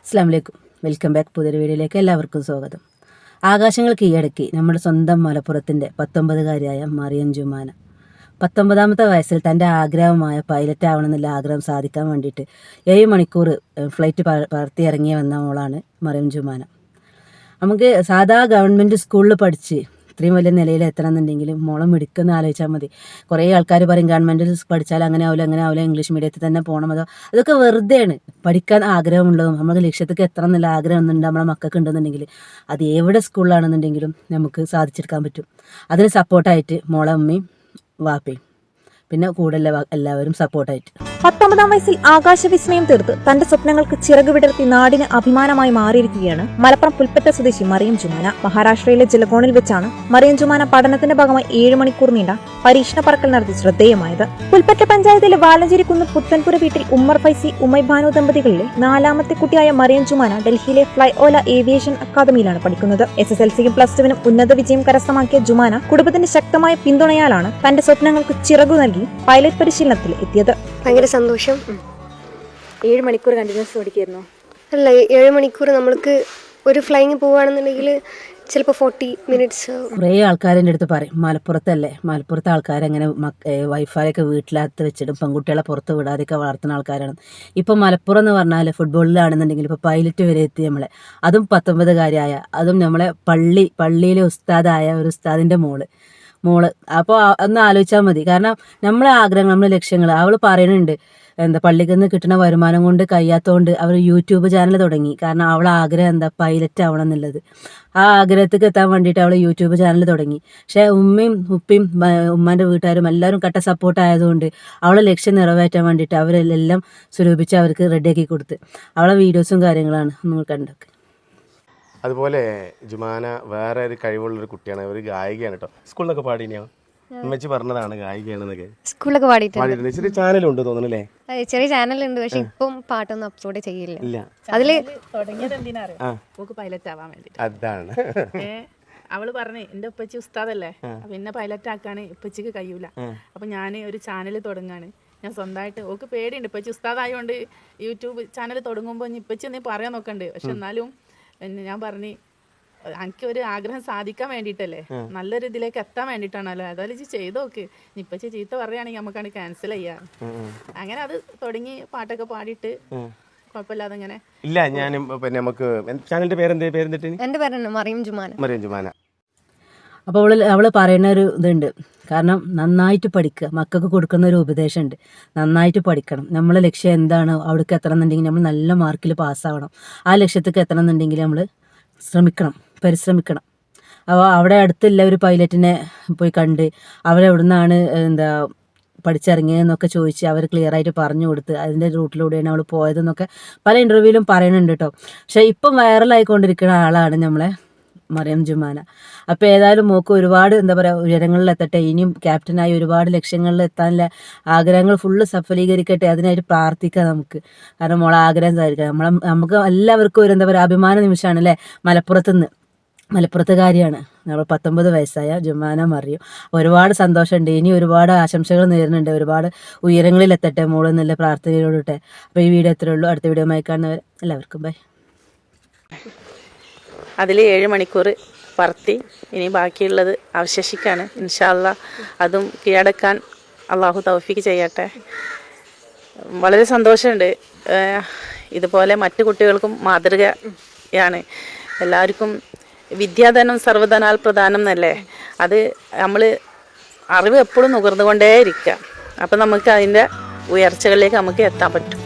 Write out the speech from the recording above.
അസ്സലാമു അലൈക്കും, welcome back. പുതിയൊരു വീഡിയോയിലേക്ക് എല്ലാവർക്കും സ്വാഗതം. ആകാശങ്ങൾ കീഴടക്കി നമ്മുടെ സ്വന്തം മലപ്പുറത്തിൻ്റെ 19-കാരിയായ മറിയം ജുമാന 19ാമത്തെ വയസ്സിൽ തൻ്റെ ആഗ്രഹമായ പൈലറ്റ് ആവണമെന്നുള്ള ആഗ്രഹം സാധിക്കാൻ വേണ്ടിയിട്ട് 7 മണിക്കൂർ ഫ്ലൈറ്റ് പറത്തി ഇറങ്ങി വന്ന മോളാണ് മറിയം ജുമാന. നമുക്ക് സാധാ ഗവൺമെൻറ് സ്കൂളിൽ പഠിച്ച് ഇത്രയും വലിയ നിലയിൽ എത്തണം എന്നുണ്ടെങ്കിലും മോളം മിടുക്കുന്ന ആലോചിച്ചാൽ മതി. കുറേ ആൾക്കാർ പറയും ഗവൺമെൻറ് പഠിച്ചാൽ അങ്ങനെ ആവില്ല, ഇംഗ്ലീഷ് മീഡിയത്തിൽ തന്നെ പോകണം. അതൊക്കെ വെറുതെയാണ്. പഠിക്കാൻ ആഗ്രഹമുള്ളതും നമുക്ക് ലക്ഷ്യത്തേക്ക് എത്തണം എന്നുള്ള ആഗ്രഹം ഒന്നുണ്ട് നമ്മളെ മക്കൾക്ക് ഉണ്ടെന്നുണ്ടെങ്കിൽ അത് എവിടെ സ്കൂളിലാണെന്നുണ്ടെങ്കിലും നമുക്ക് സാധിച്ചെടുക്കാൻ പറ്റും. അതിന് സപ്പോർട്ടായിട്ട് മോളെ അമ്മയും വാപ്പയും പിന്നെ കൂടെ എല്ലാവരും സപ്പോർട്ടായിട്ട് 19ാം വയസ്സിൽ ആകാശവിസ്മയം തീർത്ത് തന്റെ സ്വപ്നങ്ങൾക്ക് ചിറക് വിടർത്തി നാടിന് അഭിമാനമായി മാറിയിരിക്കുകയാണ് മലപ്പുറം പുൽപ്പറ്റ സ്വദേശി മറിയം ജുമാന. മഹാരാഷ്ട്രയിലെ ജലഗോണിൽ വെച്ചാണ് മറിയം ജുമാന പഠനത്തിന്റെ ഭാഗമായി 7 മണിക്കൂർ നീണ്ട പരീക്ഷണ പറക്കൽ നടത്തി ശ്രദ്ധേയമായത്. പുൽപ്പറ്റ പഞ്ചായത്തിലെ വാലഞ്ചേരിക്കുന്ന് പുത്തൻപുര വീട്ടിൽ ഉമ്മർ ഫൈസി ഉമ്മൈ ബാനു ദമ്പതികളിലെ 4ാമത്തെ കുട്ടിയായ മറിയം ജുമാന ഡൽഹിയിലെ ഫ്ലൈ ഓല ഏവിയേഷൻ അക്കാദമിയിലാണ് പഠിക്കുന്നത്. SSLCയും +2നും ഉന്നത വിജയം കരസ്ഥമാക്കിയ ജുമാന കുടുംബത്തിന്റെ ശക്തമായ പിന്തുണയാലാണ് തന്റെ സ്വപ്നങ്ങൾക്ക് ചിറകു നൽകി പൈലറ്റ് പരിശീലനത്തിൽ എത്തിയത്. ഭയങ്കര സന്തോഷം. 7 മണിക്കൂർ കണ്ടിന്യൂസ് ഓടിക്കായിരുന്നു? അല്ല, 7 മണിക്കൂർ നമ്മൾക്ക് ഒരു ഫ്ലൈങ് പോവുകയാണെന്നുണ്ടെങ്കിൽ ചിലപ്പോൾ 40 മിനിറ്റ്സ്. കുറേ ആൾക്കാരെൻ്റെ അടുത്ത് പറയും മലപ്പുറത്തെ ആൾക്കാരെങ്ങനെ വൈഫൈയൊക്കെ വീട്ടിലകത്ത് വെച്ചിടും, പെൺകുട്ടികളെ പുറത്ത് വിടാതെയൊക്കെ വളർത്തുന്ന ആൾക്കാരാണ്. ഇപ്പം മലപ്പുറം എന്ന് പറഞ്ഞാൽ ഫുട്ബോളിലാണെന്നുണ്ടെങ്കിൽ ഇപ്പോൾ പൈലറ്റ് വരെ എത്തി നമ്മളെ, അതും 19-കാരിയായ, അതും നമ്മളെ പള്ളിയിലെ ഉസ്താദായ ഒരു ഉസ്താദിൻ്റെ മോള്. അപ്പോൾ ഒന്ന് ആലോചിച്ചാൽ മതി. കാരണം നമ്മളെ ആഗ്രഹങ്ങൾ, നമ്മളെ ലക്ഷ്യങ്ങൾ അവൾ പറയുന്നുണ്ട്. പള്ളിയിൽ നിന്ന് കിട്ടുന്ന വരുമാനം കൊണ്ട് കഴിയാത്തതുകൊണ്ട് അവർ യൂട്യൂബ് ചാനൽ തുടങ്ങി. കാരണം അവളെ ആഗ്രഹം പൈലറ്റ് ആവണം എന്നുള്ളത്. ആ ആഗ്രഹത്തേക്ക് എത്താൻ വേണ്ടിയിട്ട് അവൾ യൂട്യൂബ് ചാനൽ തുടങ്ങി. പക്ഷേ ഉമ്മയും ഉപ്പയും ഉമ്മാൻ്റെ വീട്ടുകാരും എല്ലാവരും കട്ട സപ്പോർട്ട് ആയതുകൊണ്ട് അവളെ ലക്ഷ്യം നിറവേറ്റാൻ വേണ്ടിയിട്ട് അവരെല്ലാം സ്വരൂപിച്ച് അവർക്ക് റെഡിയാക്കി കൊടുത്ത് അവളെ വീഡിയോസും കാര്യങ്ങളാണ് നിങ്ങൾ കണ്ടൊക്കെ. അതുപോലെ ജുമാന വേറെ ഒരു കഴിവുള്ളൊരു കുട്ടിയാണ്, ഒരു ഗായികയാണ് കേട്ടോ. സ്കൂളിലൊക്കെ പാടിയോ? ഉമ്മച്ചി പറഞ്ഞതാണ് ഗായികയാണെന്നൊക്കെ. സ്കൂളിലൊക്കെ പാടിയിട്ടുണ്ട്. ചെറിയ ചാനലുണ്ട് തോന്നുന്നല്ലേ? ചെറിയ ചാനലുണ്ട്, പക്ഷെ ഇപ്പം പാട്ടൊന്നും അപ്ലോഡ് ചെയ്യില്ല. അതില് തുടങ്ങിയത് എന്തിനാറിയാം, പൈലറ്റ് ആവാൻ വേണ്ടി. അതാണ് അവള് പറഞ്ഞേ എന്റെ ഉപ്പച്ചി ഉസ്താദല്ലേ, പിന്നെ പൈലറ്റ് ആക്കാണ് ഉപ്പച്ചിക്ക് കഴിയൂല, അപ്പൊ ഞാൻ ഒരു ചാനൽ തുടങ്ങാണ്. ഞാൻ സ്വന്തമായിട്ട് ഓക്ക് പേടിയുണ്ട്, ഇപ്പച്ചി ഉസ്താദായോണ്ട് യൂട്യൂബ് ചാനൽ തുടങ്ങുമ്പോൾ ഇപ്പച്ചി നീ പറയാൻ നോക്കണ്ട്. പക്ഷെ എന്നാലും ഞാൻ പറഞ്ഞു എനിക്ക് ഒരു ആഗ്രഹം സാധിക്കാൻ വേണ്ടിയിട്ടല്ലേ, നല്ലൊരു ഇതിലേക്ക് എത്താൻ വേണ്ടിയിട്ടാണല്ലോ, അതായത് ചെയ്ത് നോക്ക്, ഇപ്പച്ചി ചീത്ത പറയുകയാണെങ്കിൽ നമുക്കാണ് ക്യാൻസൽ ചെയ്യാം. അങ്ങനെ അത് തുടങ്ങി പാട്ടൊക്കെ പാടിയിട്ട് കുഴപ്പമില്ലാതെ അങ്ങനെ. ഇല്ല, ഞാൻ പിന്നെ നമുക്ക് ചാനലിന്റെ പേരെന്തിട്ട്? എന്റെ പേരാണ് മറിയം ജുമാന. അപ്പോൾ അവൾ പറയുന്ന ഒരു ഇതുണ്ട്. കാരണം നന്നായിട്ട് പഠിക്കുക, മക്കൾക്ക് കൊടുക്കുന്ന ഒരു ഉപദേശമുണ്ട്. നന്നായിട്ട് പഠിക്കണം, നമ്മളെ ലക്ഷ്യം എന്താണോ അവിടേക്ക് എത്തണം എന്നുണ്ടെങ്കിൽ നമ്മൾ നല്ല മാർക്കിൽ പാസ്സാവണം. ആ ലക്ഷ്യത്തേക്ക് എത്തണം എന്നുണ്ടെങ്കിൽ നമ്മൾ പരിശ്രമിക്കണം. അപ്പോൾ അവിടെ അടുത്തുള്ള ഒരു പൈലറ്റിനെ പോയി കണ്ട് അവരെവിടെ നിന്നാണ് പഠിച്ചിറങ്ങിയതെന്നൊക്കെ ചോദിച്ച് അവർ ക്ലിയർ ആയിട്ട് പറഞ്ഞു കൊടുത്ത് അതിൻ്റെ റൂട്ടിലൂടെയാണ് അവൾ പോയതെന്നൊക്കെ പല ഇൻ്റർവ്യൂവിലും പറയുന്നുണ്ട് കേട്ടോ. പക്ഷേ ഇപ്പം വൈറലായിക്കൊണ്ടിരിക്കുന്ന ആളാണ് നമ്മളെ മറിയം ജുമാന. അപ്പോൾ ഏതായാലും മോക്ക് ഒരുപാട് ഉയരങ്ങളിലെത്തട്ടെ, ഇനിയും ക്യാപ്റ്റനായി ഒരുപാട് ലക്ഷ്യങ്ങളിൽ എത്താനുള്ള ആഗ്രഹങ്ങൾ ഫുള്ള് സഫലീകരിക്കട്ടെ. അതിനായിട്ട് പ്രാർത്ഥിക്കാം നമുക്ക്. കാരണം മോളെ ആഗ്രഹം സാധിക്കാം. നമുക്ക് എല്ലാവർക്കും ഒരു അഭിമാന നിമിഷമാണ് അല്ലേ, മലപ്പുറത്തുകാരിയാണ് നമ്മൾ 19 വയസ്സായ ജുമാന മറിയം. ഒരുപാട് സന്തോഷമുണ്ട്, ഇനി ഒരുപാട് ആശംസകൾ നേരുന്നുണ്ട്, ഒരുപാട് ഉയരങ്ങളിലെത്തട്ടെ മോള് എന്നുള്ള പ്രാർത്ഥനയിലൂടെ. അപ്പോൾ ഈ വീഡിയോ എത്രയേ ഉള്ളൂ. അടുത്ത വീഡിയോ കാണുന്നവർ എല്ലാവർക്കും ബൈ. അതിൽ 7 മണിക്കൂർ പറത്തി, ഇനി ബാക്കിയുള്ളത് അവശേഷിക്കാണ്. ഇൻഷാ അല്ലാഹ് അതും കീഴടക്കാൻ അള്ളാഹു തൗഫീക്ക് ചെയ്യട്ടെ. വളരെ സന്തോഷമുണ്ട്. ഇതുപോലെ മറ്റു കുട്ടികൾക്കും മാതൃകയാണ്. എല്ലാവർക്കും വിദ്യാധനം സർവ്വധനാൽ പ്രധാനം എന്നല്ലേ, അത് നമ്മൾ അറിവ് എപ്പോഴും നുകർന്നുകൊണ്ടേ ഇരിക്കുക. അപ്പം നമുക്ക് അതിൻ്റെ ഉയർച്ചകളിലേക്ക് നമുക്ക് എത്താൻ പറ്റും.